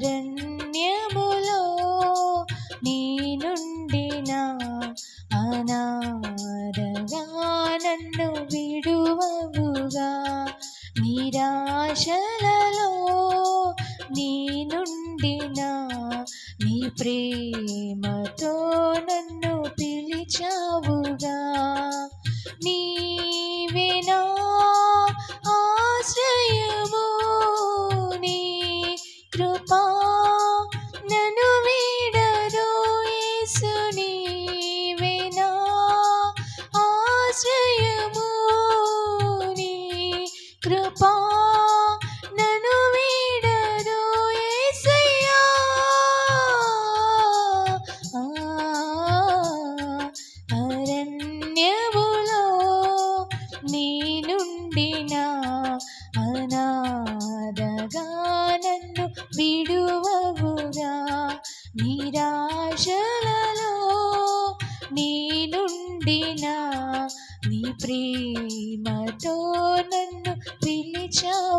అరణ్యములో నీ నుండిన అనాథగా నన్ను విడువవుగా. నిరాశలలో నీ నుండిన నీ ప్రేమతో నన్ను పిలిచావుగా. నీవే నా ఆశ్రయము, నీ కృపా నన్ను వీడదు యేసు. నీవే నా ఆశ్రయము, నీ కృపా నన్ను వీడదు యేసయ్యా. అరణ్యములో నీ నుండిన అనాథగా నన్ను విడువవుగా. నిరాశలలో నీ నుండిన నీ ప్రేమతో నన్ను పిలిచావుగా.